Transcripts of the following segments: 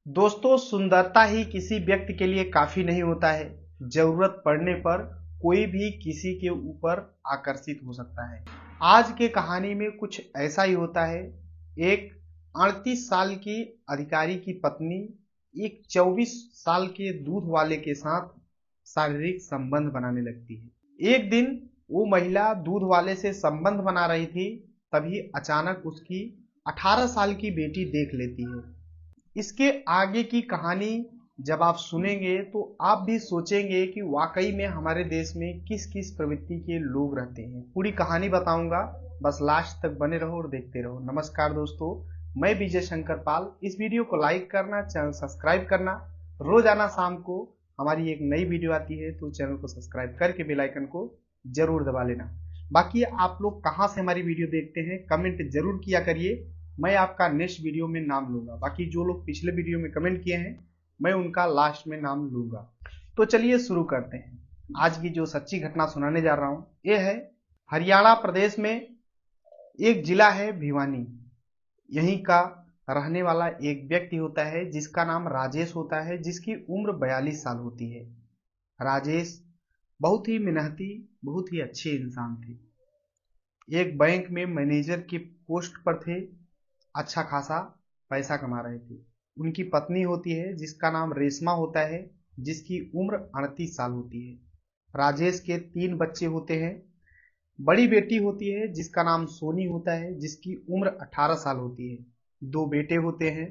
दोस्तों, सुंदरता ही किसी व्यक्ति के लिए काफी नहीं होता है। जरूरत पड़ने पर कोई भी किसी के ऊपर आकर्षित हो सकता है। आज के कहानी में कुछ ऐसा ही होता है। एक 38 साल की अधिकारी की पत्नी एक 24 साल के दूध वाले के साथ शारीरिक संबंध बनाने लगती है। एक दिन वो महिला दूध वाले से संबंध बना रही थी, तभी अचानक उसकी 18 साल की बेटी देख लेती है। इसके आगे की कहानी जब आप सुनेंगे तो आप भी सोचेंगे कि वाकई में हमारे देश में किस किस प्रवृत्ति के लोग रहते हैं। पूरी कहानी बताऊंगा, बस लास्ट तक बने रहो और देखते रहो। नमस्कार दोस्तों, मैं विजय शंकर पाल। इस वीडियो को लाइक करना, चैनल सब्सक्राइब करना। रोजाना शाम को हमारी एक नई वीडियो आती है, तो चैनल को सब्सक्राइब करके बेल आइकन को जरूर दबा लेना। बाकी आप लोग कहाँ से हमारी वीडियो देखते हैं कमेंट जरूर किया करिए, मैं आपका नेक्स्ट वीडियो में नाम लूंगा। बाकी जो लोग पिछले वीडियो में कमेंट किए हैं, मैं उनका लास्ट में नाम लूंगा। तो चलिए शुरू करते हैं। आज की जो सच्ची घटना सुनाने जा रहा हूं, ये है हरियाणा प्रदेश में एक जिला है भिवानी। यहीं का रहने वाला एक व्यक्ति होता है जिसका नाम राजेश होता है, जिसकी उम्र 42 साल होती है। राजेश बहुत ही मेहनती, बहुत ही अच्छे इंसान थे। एक बैंक में मैनेजर के पोस्ट पर थे, अच्छा खासा पैसा कमा रहे थे। उनकी पत्नी होती है जिसका नाम रेशमा होता है, जिसकी उम्र 38 साल होती है। राजेश के 3 बच्चे होते हैं। बड़ी बेटी होती है जिसका नाम सोनी होता है, जिसकी उम्र 18 साल होती है। 2 बेटे होते हैं,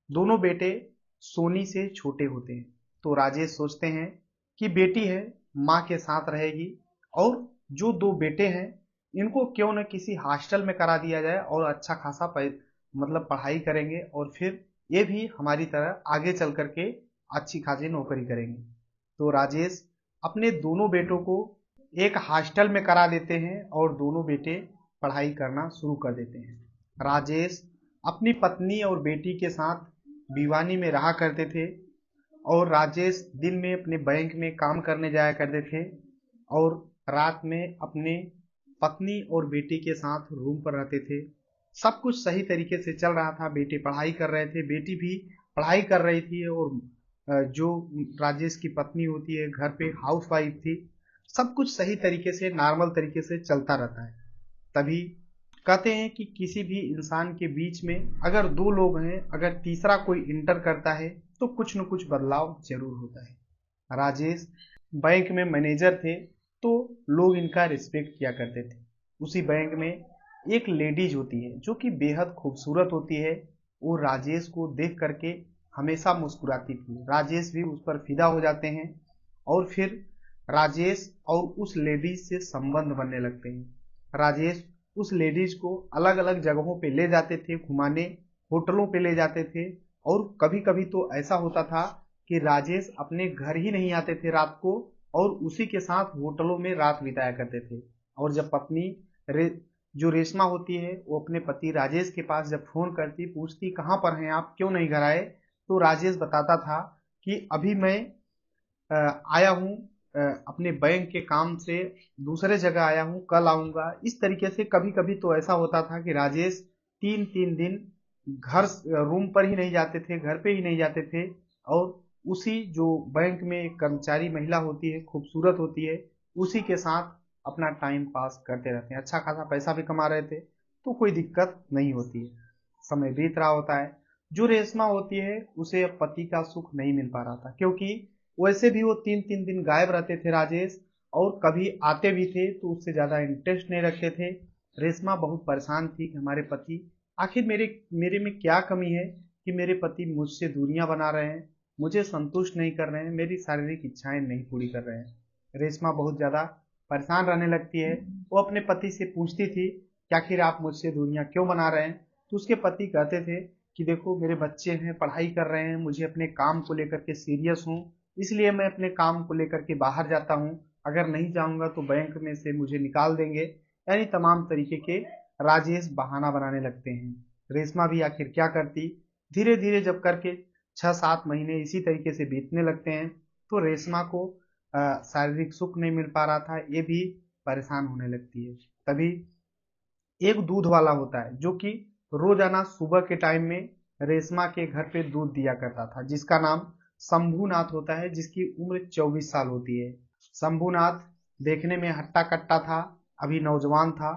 दोनों बेटे सोनी से छोटे होते हैं। तो राजेश सोचते हैं कि बेटी है, माँ के साथ रहेगी, और जो 2 बेटे हैं इनको क्यों न किसी हॉस्टल में करा दिया जाए और अच्छा खासा मतलब पढ़ाई करेंगे, और फिर ये भी हमारी तरह आगे चल करके अच्छी खासी नौकरी करेंगे। तो राजेश अपने दोनों बेटों को एक हॉस्टल में करा देते हैं और दोनों बेटे पढ़ाई करना शुरू कर देते हैं। राजेश अपनी पत्नी और बेटी के साथ भिवानी में रहा करते थे, और राजेश दिन में अपने बैंक में काम करने जाया करते थे और रात में अपने पत्नी और बेटी के साथ रूम पर रहते थे। सब कुछ सही तरीके से चल रहा था। बेटे पढ़ाई कर रहे थे, बेटी भी पढ़ाई कर रही थी, और जो राजेश की पत्नी होती है घर पे हाउस वाइफ थी। सब कुछ सही तरीके से नॉर्मल तरीके से चलता रहता है। तभी कहते हैं कि किसी भी इंसान के बीच में अगर 2 लोग हैं, अगर तीसरा कोई इंटर करता है तो कुछ न कुछ बदलाव जरूर होता है। राजेश बैंक में मैनेजर थे, तो लोग इनका रिस्पेक्ट किया करते थे। उसी बैंक में एक लेडीज होती है जो कि बेहद खूबसूरत होती है। वो राजेश को देख करके हमेशा मुस्कुराती थी। राजेश भी उस पर फिदा हो जाते हैं, और फिर राजेश और उस लेडीज से संबंध बनने लगते हैं। राजेश उस लेडीज को अलग अलग जगहों पे ले जाते थे घुमाने, होटलों पे ले जाते थे। और कभी कभी तो ऐसा होता था कि राजेश अपने घर ही नहीं आते थे रात को, और उसी के साथ होटलों में रात बिताया करते थे। और जब पत्नी जो रेशमा होती है, वो अपने पति राजेश के पास जब फोन करती, पूछती कहाँ पर हैं आप, क्यों नहीं घर आए, तो राजेश बताता था कि अभी मैं आया हूँ अपने बैंक के काम से, दूसरे जगह आया हूँ, कल आऊंगा। इस तरीके से कभी कभी तो ऐसा होता था कि राजेश 3-3 दिन घर रूम पर ही नहीं जाते थे, घर पे ही नहीं जाते थे, और उसी जो बैंक में एक कर्मचारी महिला होती है, खूबसूरत होती है, उसी के साथ अपना टाइम पास करते रहते हैं। अच्छा खासा पैसा भी कमा रहे थे, तो कोई दिक्कत नहीं होती है। समय बीत रहा होता है। जो रेशमा होती है उसे अब पति का सुख नहीं मिल पा रहा था, क्योंकि वैसे भी वो 3-3 दिन गायब रहते थे राजेश, और कभी आते भी थे तो उससे ज्यादा इंटरेस्ट नहीं रखते थे। रेशमा बहुत परेशान थी कि हमारे पति आखिर मेरे मेरे में क्या कमी है कि मेरे पति मुझसे दूरियां बना रहे हैं, मुझे संतुष्ट नहीं कर रहे हैं, मेरी शारीरिक इच्छाएं नहीं पूरी कर रहे हैं। रेशमा बहुत ज्यादा परेशान रहने लगती है। वो अपने पति से पूछती थी कि आखिर आप मुझसे दूरियां क्यों बना रहे हैं। तो उसके पति कहते थे कि देखो, मेरे बच्चे हैं, पढ़ाई कर रहे हैं, मुझे अपने काम को लेकर के सीरियस हूँ, इसलिए मैं अपने काम को लेकर के बाहर जाता हूँ। अगर नहीं जाऊंगा तो बैंक में से मुझे निकाल देंगे। यानी तमाम तरीके के राजेश बहाना बनाने लगते हैं। रेशमा भी आखिर क्या करती। धीरे धीरे जब करके 6-7 महीने इसी तरीके से बीतने लगते हैं, तो रेशमा को शारीरिक सुख नहीं मिल पा रहा था, ये भी परेशान होने लगती है। तभी एक दूध वाला होता है जो कि रोजाना सुबह के टाइम में रेशमा के घर पे दूध दिया करता था, जिसका नाम शंभूनाथ होता है, जिसकी उम्र 24 साल होती है। शंभूनाथ देखने में हट्टा कट्टा था, अभी नौजवान था।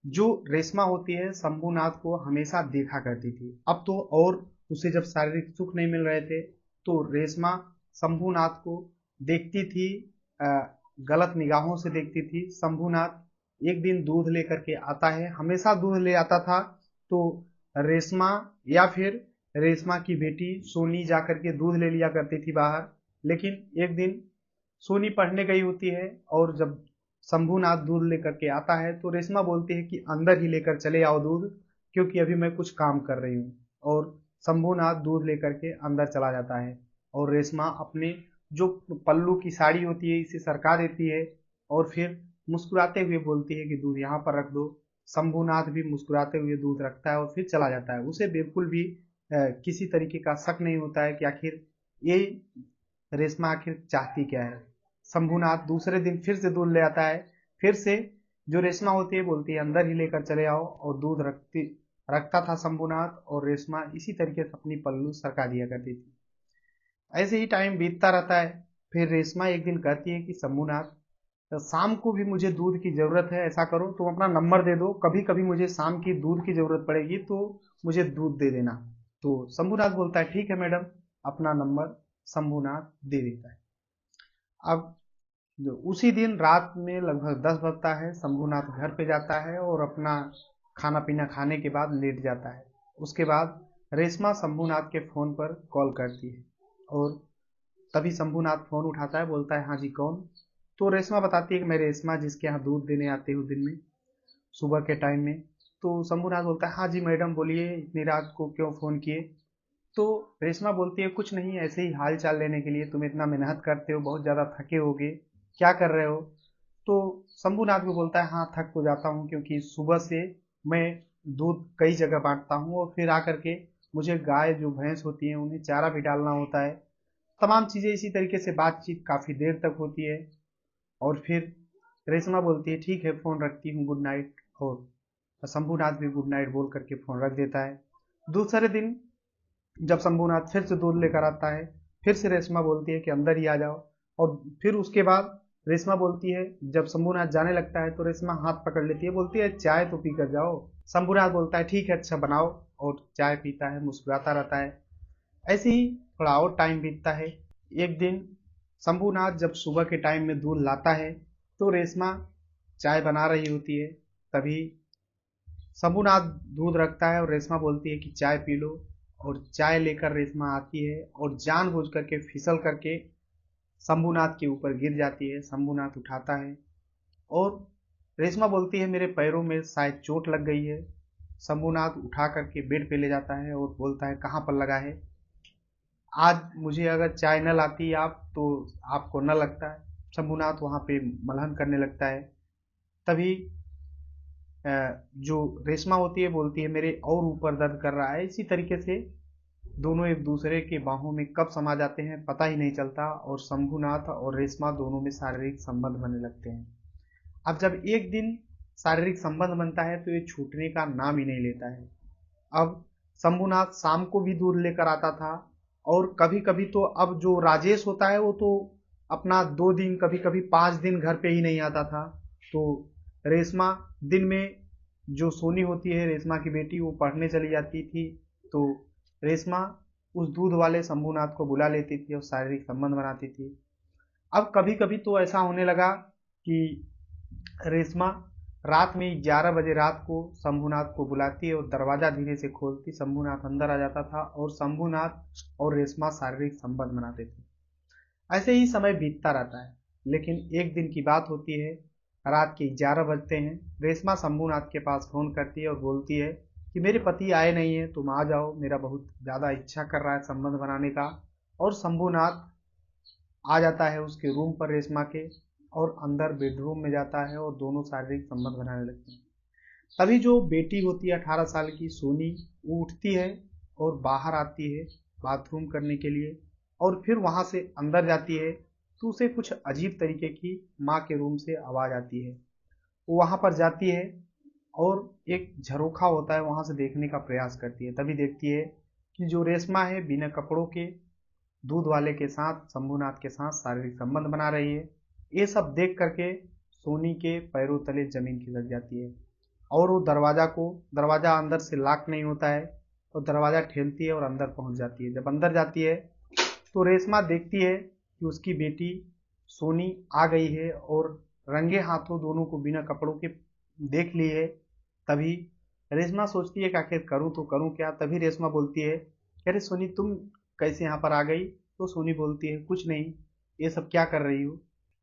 जो रेशमा होती है शंभूनाथ को हमेशा देखा करती थी। अब तो और उसे जब शारीरिक सुख नहीं मिल रहे थे तो रेशमा शंभूनाथ को देखती थी, गलत निगाहों से देखती थी। शंभूनाथ एक दिन दूध लेकर के आता है, हमेशा दूध ले आता था। तो रेशमा या फिर रेशमा की बेटी सोनी जाकर के दूध ले लिया करती थी बाहर। लेकिन एक दिन सोनी पढ़ने गई होती है और जब शंभूनाथ दूध लेकर के आता है तो रेशमा बोलती है कि अंदर ही लेकर चले आओ दूध, क्योंकि अभी मैं कुछ काम कर रही हूँ। और शंभूनाथ दूध लेकर के अंदर चला जाता है और रेशमा अपने जो पल्लू की साड़ी होती है इसे सरका देती है और फिर मुस्कुराते हुए बोलती है कि दूध यहाँ पर रख दो। शंभूनाथ भी मुस्कुराते हुए दूध रखता है और फिर चला जाता है। उसे बिल्कुल भी किसी तरीके का शक नहीं होता है कि आखिर ये रेशमा आखिर चाहती क्या है। शंभूनाथ दूसरे दिन फिर से दूध ले आता है। फिर से जो रेशमा होती है बोलती है अंदर ही लेकर चले आओ, और दूध रखता था शंभूनाथ और रेशमा इसी तरीके से अपनी पल्लू सरका दिया करती थी। ऐसे ही टाइम बीतता रहता है। फिर रेशमा एक दिन कहती है कि शंभूनाथ, तो शाम को भी मुझे दूध की जरूरत है, ऐसा करो तुम अपना नंबर दे दो, कभी कभी मुझे शाम की दूध की जरूरत पड़ेगी तो मुझे दूध दे देना। तो शंभूनाथ बोलता है ठीक है मैडम, अपना नंबर शंभूनाथ दे देता है। अब उसी दिन रात में लगभग 10 बजता है, शंभूनाथ घर पे जाता है और अपना खाना पीना खाने के बाद लेट जाता है। उसके बाद रेशमा शंभूनाथ के फोन पर कॉल करती है और तभी शंभूनाथ फोन उठाता है, बोलता है हाँ जी कौन। तो रेशमा बताती है कि मैं रेशमा जिसके यहाँ दूध देने आती हूँ दिन में सुबह के टाइम में। तो शंभूनाथ बोलता है हाँ जी मैडम बोलिए, इतनी रात को क्यों फ़ोन किए। तो रेशमा बोलती है कुछ नहीं, ऐसे ही हाल चाल लेने के लिए, तुम इतना मेहनत करते हो, बहुत ज़्यादा थके होगे, क्या कर रहे हो। तो शंभूनाथ भी बोलता है हाँ थक तो जाता हूँ, क्योंकि सुबह से मैं दूध कई जगह बांटता हूँ और फिर आकर के मुझे गाय जो भैंस होती है उन्हें चारा भी डालना होता है। तमाम चीज़ें इसी तरीके से बातचीत काफ़ी देर तक होती है और फिर रेशमा बोलती है ठीक है फ़ोन रखती हूँ, गुड नाइट। और शंभूनाथ भी गुड नाइट बोल करके फ़ोन रख देता है। दूसरे दिन जब शंभूनाथ फिर से दूध लेकर आता है, फिर से रेशमा बोलती है कि अंदर ही आ जाओ। और फिर उसके बाद रेशमा बोलती है, जब शंभूनाथ जाने लगता है तो रेशमा हाथ पकड़ लेती है, बोलती है चाय तो पी कर जाओ। शंभूनाथ बोलता है ठीक है अच्छा बनाओ, और चाय पीता है, मुस्कुराता रहता है। ऐसे ही थोड़ा और टाइम बीतता है। एक दिन शंभूनाथ जब सुबह के टाइम में दूध लाता है तो रेशमा चाय बना रही होती है। तभी शंभूनाथ दूध रखता है और रेशमा बोलती है कि चाय पी लो। और चाय लेकर रेशमा आती है और जानबूझ करके फिसल करके शंभूनाथ के ऊपर गिर जाती है। शंभूनाथ उठाता है और रेशमा बोलती है मेरे पैरों में शायद चोट लग गई है। शंभूनाथ उठा करके बेड पे ले जाता है और बोलता है कहाँ पर लगा है, आज मुझे अगर चाय न लाती आप तो आपको न लगता है। शंभूनाथ वहाँ पे मलहम करने लगता है। तभी जो रेशमा होती है बोलती है मेरे और ऊपर दर्द कर रहा है। इसी तरीके से दोनों एक दूसरे के बाहों में कब समा जाते हैं पता ही नहीं चलता, और शंभूनाथ और रेशमा दोनों में शारीरिक संबंध बनने लगते हैं। अब जब एक दिन शारीरिक संबंध बनता है तो ये छूटने का नाम ही नहीं लेता है। अब शंभूनाथ शाम को भी दूध लेकर आता था, और कभी कभी तो अब जो राजेश होता है वो तो अपना 2 दिन कभी कभी 5 दिन घर पे ही नहीं आता था। तो रेशमा दिन में, जो सोनी होती है रेशमा की बेटी, वो पढ़ने चली जाती थी। तो रेशमा उस दूध वाले शंभूनाथ को बुला लेती थी और शारीरिक संबंध बनाती थी। अब कभी कभी तो ऐसा होने लगा कि रेशमा रात में 11 बजे रात को शंभूनाथ को बुलाती है और दरवाजा धीरे से खोलती, शंभूनाथ अंदर आ जाता था और शंभूनाथ और रेशमा शारीरिक संबंध बनाते थे। ऐसे ही समय बीतता रहता है। लेकिन एक दिन की बात होती है, रात के 11 बजते हैं। रेशमा शंभूनाथ के पास फोन करती है और बोलती है कि मेरे पति आए नहीं है, तुम आ जाओ, मेरा बहुत ज़्यादा इच्छा कर रहा है संबंध बनाने का। और शंभूनाथ आ जाता है उसके रूम पर रेशमा के, और अंदर बेडरूम में जाता है और दोनों शारीरिक संबंध बनाने लगते हैं। तभी जो बेटी होती है 18 साल की सोनी, वो उठती है और बाहर आती है बाथरूम करने के लिए, और फिर वहां से अंदर जाती है तो उसे कुछ अजीब तरीके की माँ के रूम से आवाज आती है। वो वहां पर जाती है और एक झरोखा होता है वहां से देखने का प्रयास करती है। तभी देखती है कि जो रेशमा है बिना कपड़ों के दूध वाले के साथ, शंभूनाथ के साथ शारीरिक संबंध बना रही है। ये सब देख करके सोनी के पैरों तले जमीन खिसक जाती है और वो दरवाजा अंदर से लॉक नहीं होता है तो दरवाजा ठेलती है और अंदर पहुंच जाती है। जब अंदर जाती है तो रेशमा देखती है कि उसकी बेटी सोनी आ गई है और रंगे हाथों दोनों को बिना कपड़ों के देख ली है। तभी रेशमा सोचती है कि आखिर करूं तो करूं क्या। तभी रेशमा बोलती है कि अरे सोनी, तुम कैसे यहाँ पर आ गई। तो सोनी बोलती है कुछ नहीं, ये सब क्या कर रही हो।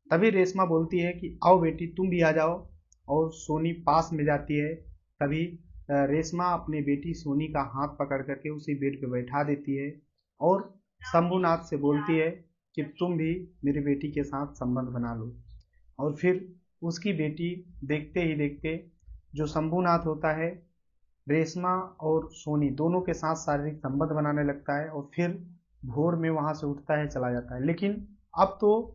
तभी रेशमा बोलती है कि आओ बेटी तुम भी आ जाओ, और सोनी पास में जाती है। तभी रेशमा अपनी बेटी सोनी का हाथ पकड़ करके उसी बेड पे बैठा देती है और शंभूनाथ से बोलती है कि तुम भी मेरी बेटी के साथ संबंध बना लो। और फिर उसकी बेटी देखते ही देखते जो शंभूनाथ होता है रेशमा और सोनी दोनों के साथ शारीरिक संबंध बनाने लगता है और फिर भोर में वहां से उठता है, चला जाता है। लेकिन अब तो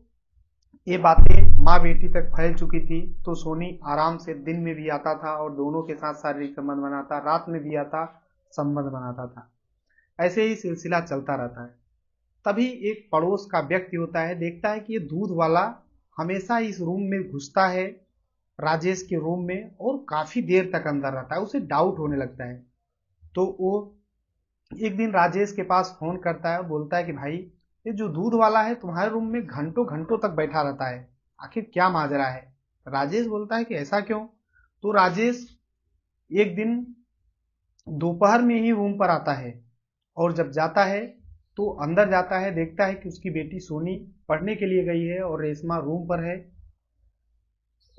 ये बातें माँ बेटी तक फैल चुकी थी, तो सोनी आराम से दिन में भी आता था और दोनों के साथ शारीरिक संबंध बनाता, रात में भी आता, संबंध बनाता था। ऐसे ही सिलसिला चलता रहता है। तभी एक पड़ोस का व्यक्ति होता है, देखता है कि ये दूध वाला हमेशा इस रूम में घुसता है, राजेश के रूम में, और काफी देर तक अंदर रहता है। उसे डाउट होने लगता है। तो वो एक दिन राजेश के पास फोन करता है, बोलता है कि भाई ये जो दूध वाला है तुम्हारे रूम में घंटों घंटों तक बैठा रहता है, आखिर क्या माजरा है। राजेश बोलता है कि ऐसा क्यों। तो राजेश एक दिन दोपहर में ही रूम पर आता है और जब जाता है तो अंदर जाता है, देखता है कि उसकी बेटी सोनी पढ़ने के लिए गई है और रेशमा रूम पर है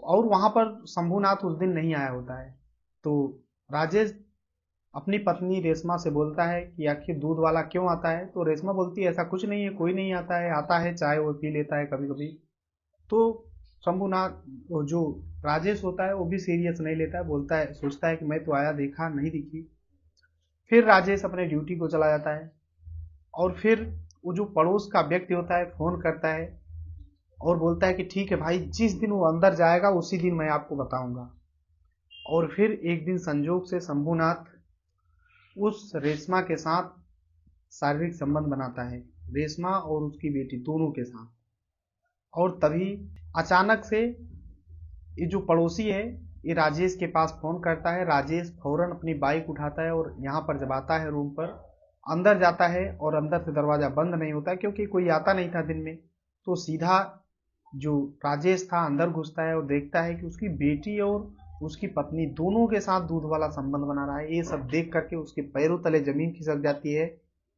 और वहां पर शंभूनाथ उस दिन नहीं आया होता है। तो राजेश अपनी पत्नी रेशमा से बोलता है कि आखिर दूध वाला क्यों आता है। तो रेशमा बोलती है ऐसा कुछ नहीं है, कोई नहीं आता है चाय वो पी लेता है कभी कभी। तो शंभूनाथ जो राजेश होता है वो भी सीरियस नहीं लेता है, बोलता है, सोचता है कि मैं तो आया, देखा नहीं दिखी। फिर राजेश अपने ड्यूटी को चला जाता है और फिर वो जो पड़ोस का व्यक्ति होता है फोन करता है और बोलता है कि ठीक है भाई, जिस दिन वो अंदर जाएगा उसी दिन मैं आपको बताऊंगा। और फिर एक दिन संजोग से शंभूनाथ उस रेशमा के साथ शारीरिक संबंध बनाता है, रेशमा और उसकी बेटी दोनों के साथ। और तभी अचानक से ये जो पड़ोसी है ये राजेश के पास फोन करता है। राजेश फौरन अपनी बाइक उठाता है और यहाँ पर जब आता है रूम पर अंदर जाता है और अंदर से दरवाजा बंद नहीं होता क्योंकि कोई आता नहीं था दिन में। तो सीधा जो राजेश था अंदर घुसता है और देखता है कि उसकी बेटी और उसकी पत्नी दोनों के साथ दूध वाला संबंध बना रहा है। ये सब देख करके उसके पैरों तले जमीन खिसक जाती है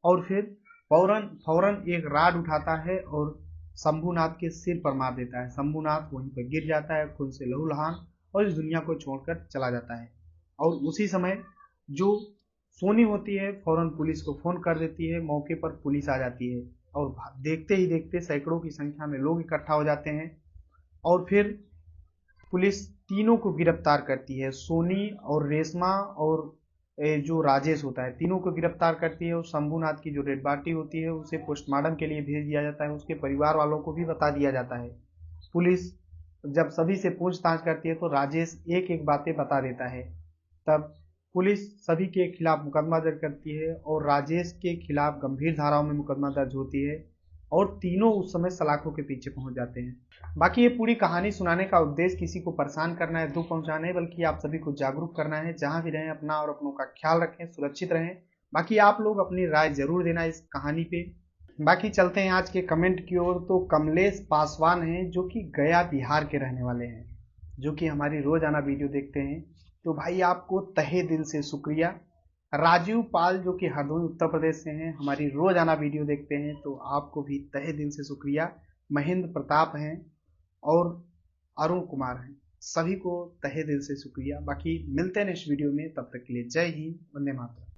और फिर फौरन फौरन एक राड उठाता है और शंभूनाथ के सिर पर मार देता है। शंभूनाथ वहीं पर गिर जाता है खून से लहूलुहान और इस दुनिया को छोड़कर चला जाता है। और उसी समय जो सोनी होती है फौरन पुलिस को फोन कर देती है। मौके पर पुलिस आ जाती है और देखते ही देखते सैकड़ों की संख्या में लोग इकट्ठा हो जाते हैं और फिर पुलिस तीनों को गिरफ्तार करती है। सोनी और रेशमा और जो राजेश होता है, तीनों को गिरफ्तार करती है। और शंभूनाथ की जो डेड बॉडी होती है उसे पोस्टमार्टम के लिए भेज दिया जाता है, उसके परिवार वालों को भी बता दिया जाता है। पुलिस जब सभी से पूछताछ करती है तो राजेश एक एक बातें बता देता है। तब पुलिस सभी के खिलाफ मुकदमा दर्ज करती है और राजेश के खिलाफ गंभीर धाराओं में मुकदमा दर्ज होती है और तीनों उस समय सलाखों के पीछे पहुंच जाते हैं। बाकी ये पूरी कहानी सुनाने का उद्देश्य किसी को परेशान करना है, दुख पहुंचाना है, बल्कि आप सभी को जागरूक करना है। जहां भी रहें अपना और अपनों का ख्याल रखें, सुरक्षित रहें। बाकी आप लोग अपनी राय जरूर देना इस कहानी पे। बाकी चलते हैं आज के कमेंट की ओर। तो कमलेश पासवान हैं जो कि गया बिहार के रहने वाले हैं, जो कि हमारी रोजाना वीडियो देखते हैं। तो भाई आपको तहे दिल से शुक्रिया। राजीव पाल जो कि हरदोई उत्तर प्रदेश से हैं, हमारी रोजाना वीडियो देखते हैं, तो आपको भी तहे दिल से शुक्रिया। महेंद्र प्रताप हैं और अरुण कुमार हैं, सभी को तहे दिल से शुक्रिया। बाकी मिलते हैं नेक्स्ट वीडियो में, तब तक के लिए जय हिंद, वंदे मातरम।